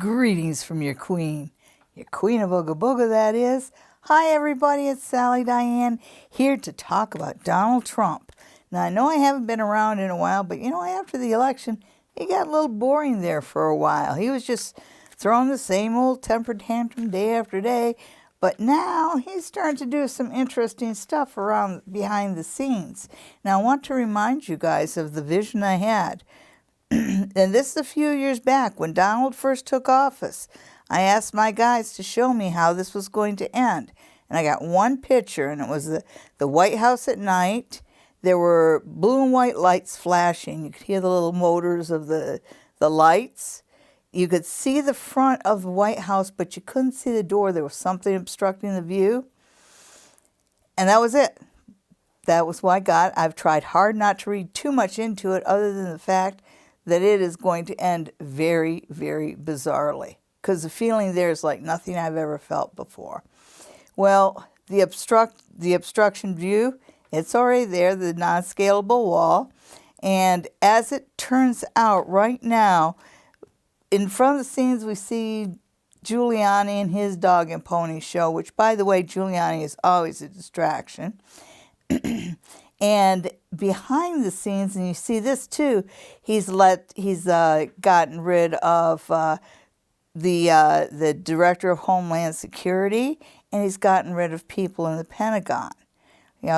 Greetings from your queen of Ooga Booga, that is. Hi everybody, it's Sally Diane here to talk about Donald Trump. Now I know I haven't been around in a while, but after the election, it got a little boring there for a while. He was just throwing the same old temper tantrum day after day, but now he's starting to do some interesting stuff around behind the scenes. Now I want to remind you guys of the vision I had. And this is a few years back when Donald first took office. I asked my guys to show me how this was going to end. And I got one picture, and it was the White House at night. There were blue and white lights flashing. You could hear the little motors of the lights. You could see the front of the White House, but you couldn't see the door. There was something obstructing the view. And that was it. That was what I got. I've tried hard not to read too much into it other than the fact that it is going to end very, very bizarrely, because the feeling there is like nothing I've ever felt before. Well, the obstruction view, it's already there, the non-scalable wall. And as it turns out right now, in front of the scenes we see Giuliani and his dog and pony show, which, by the way, Giuliani is always a distraction. And behind the scenes, and you see this too, he's gotten rid of the Director of Homeland Security, and he's gotten rid of people in the Pentagon.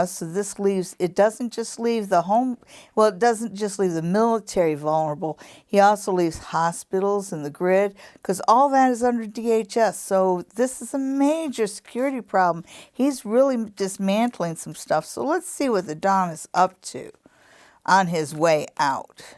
So this leaves, it doesn't just leave it doesn't just leave the military vulnerable. He also leaves hospitals and the grid, because all that is under DHS. So this is a major security problem. He's really dismantling some stuff. So let's see what the Don is up to on his way out.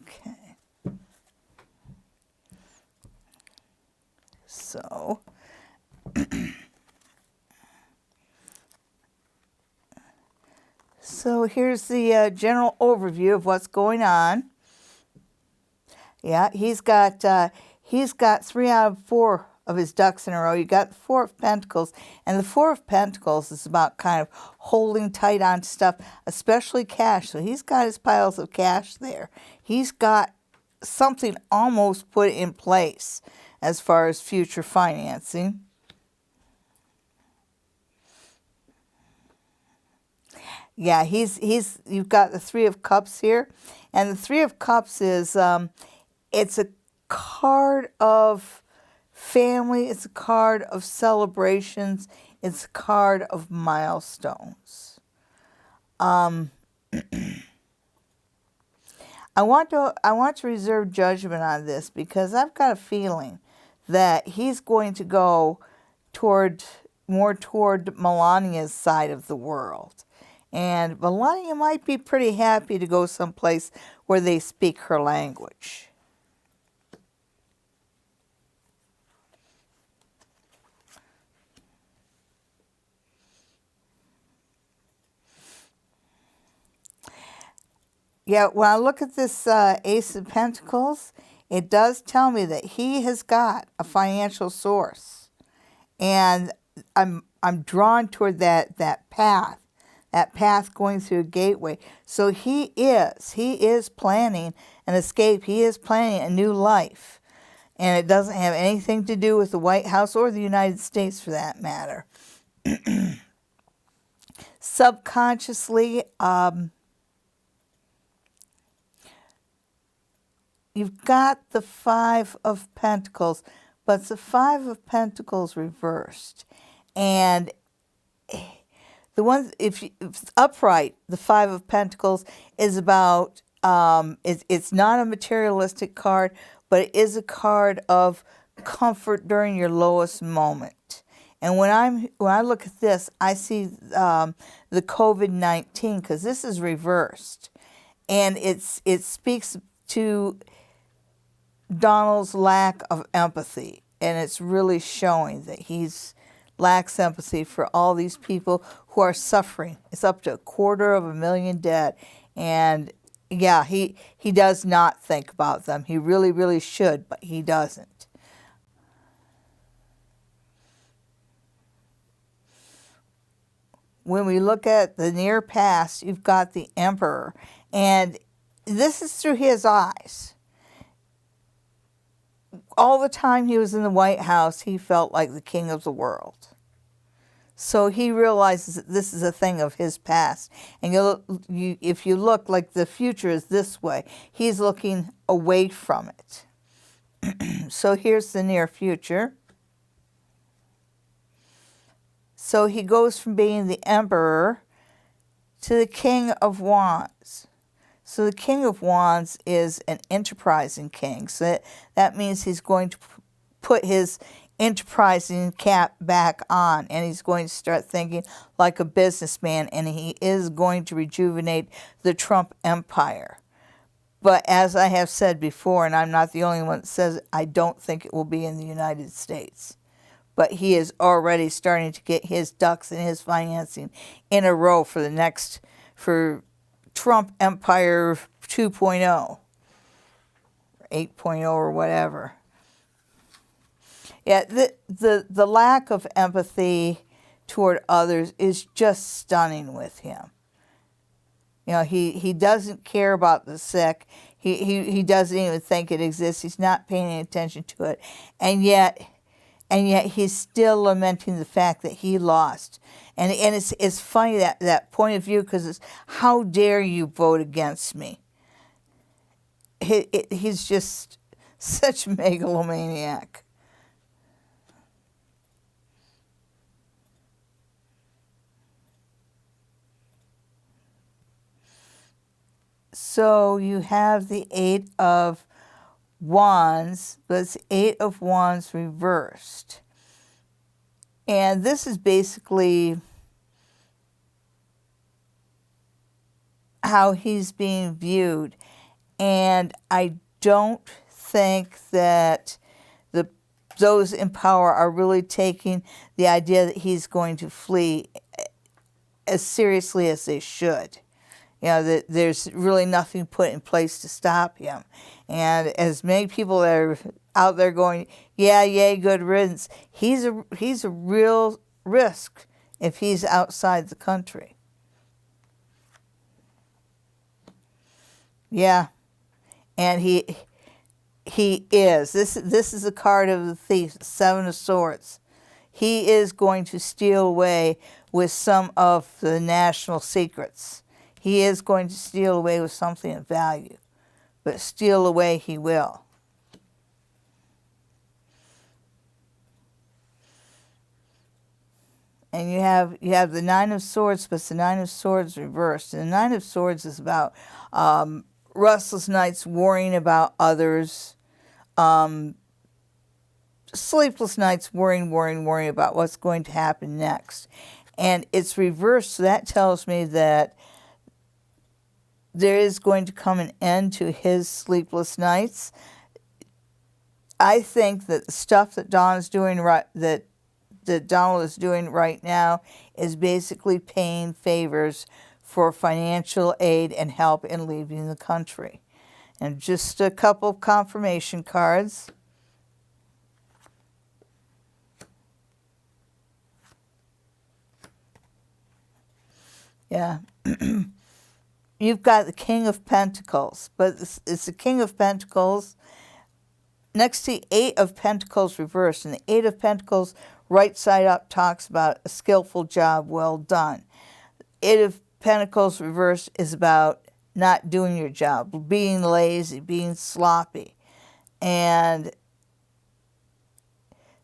Okay. So... So here's the general overview of what's going on. Yeah, he's got 3 out of 4 of his ducks in a row. You got the 4 of Pentacles, and the 4 of Pentacles is about kind of holding tight on stuff, especially cash. So he's got his piles of cash there. He's got something almost put in place as far as future financing. Yeah, you've got the 3 of Cups here, and the 3 of Cups is, it's a card of family, it's a card of celebrations, it's a card of milestones. I want to reserve judgment on this, because I've got a feeling that he's going to go more toward Melania's side of the world. And Melania might be pretty happy to go someplace where they speak her language. Yeah, when I look at this Ace of Pentacles, it does tell me that he has got a financial source. And I'm drawn toward that path. That path going through a gateway. So he is planning an escape. He is planning a new life. And it doesn't have anything to do with the White House or the United States, for that matter. Subconsciously, you've got the 5 of Pentacles, but it's the 5 of Pentacles reversed. And the one, if it's upright, the 5 of Pentacles is about, it's not a materialistic card, but it is a card of comfort during your lowest moment. And when I look at this, I see the COVID-19, because this is reversed. And it speaks to Donald's lack of empathy. And it's really showing that he's lacks empathy for all these people who are suffering. It's up to 250,000 dead. And yeah, he does not think about them. He really, really should, but he doesn't. When we look at the near past, you've got the Emperor. And this is through his eyes. all the time he was in the White House, he felt like the king of the world. So he realizes that this is a thing of his past. And if you look, like the future is this way, he's looking away from it. So here's the near future. So he goes from being the emperor to the king of wands. So the king of wands is an enterprising king. So that means he's going to put his enterprising cap back on, and he's going to start thinking like a businessman, and he is going to rejuvenate the Trump empire. But as I have said before, and I'm not the only one that says it, I don't think it will be in the United States. But he is already starting to get his ducks and his financing in a row for Trump Empire 2.0, 8.0 or whatever. Yeah, the lack of empathy toward others is just stunning with him. You know, he doesn't care about the sick. He doesn't even think it exists. He's not paying any attention to it. And yet he's still lamenting the fact that he lost. And it's funny, that point of view, because it's, how dare you vote against me? He's just such a megalomaniac. So you have the Eight of Wands, but it's Eight of Wands reversed. And this is basically how he's being viewed. And I don't think that those in power are really taking the idea that he's going to flee as seriously as they should. You know, that there's really nothing put in place to stop him. And as many people that are out there going, yeah, yay, good riddance, he's a real risk if he's outside the country. Yeah, and he is. This is a card of the thief, Seven of Swords. He is going to steal away with some of the national secrets. He is going to steal away with something of value, but steal away he will. And you have the Nine of Swords, but it's the Nine of Swords reversed. And the Nine of Swords is about restless nights worrying about others, sleepless nights worrying about what's going to happen next. And it's reversed, so that tells me that there is going to come an end to his sleepless nights. I think that the stuff that Donald is doing right now is basically paying favors for financial aid and help in leaving the country. And just a couple of confirmation cards. Yeah. You've got the King of Pentacles, but it's the King of Pentacles next to the Eight of Pentacles reversed. And the Eight of Pentacles right side up talks about a skillful job well done. Eight of Pentacles reversed is about not doing your job, being lazy, being sloppy. And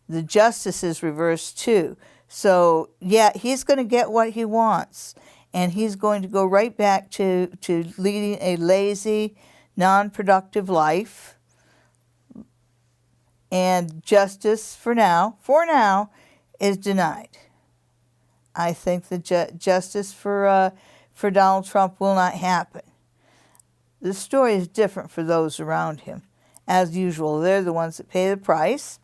the Justice is reversed too. So yeah, he's going to get what he wants. And he's going to go right back to leading a lazy, non-productive life. And justice, for now, is denied. I think the justice for Donald Trump will not happen. The story is different for those around him. As usual, they're the ones that pay the price.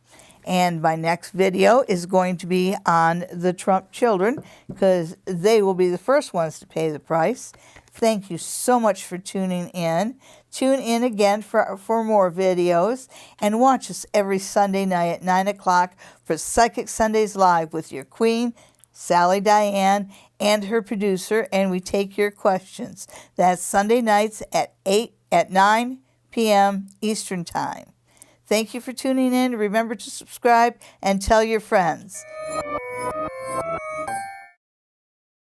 And my next video is going to be on the Trump children, because they will be the first ones to pay the price. Thank you so much for tuning in. Tune in again for more videos. And watch us every Sunday night at 9 o'clock for Psychic Sundays Live with your queen, Sally Diane, and her producer. And we take your questions. That's Sunday nights at 9 p.m. Eastern Time. Thank you for tuning in. Remember to subscribe and tell your friends.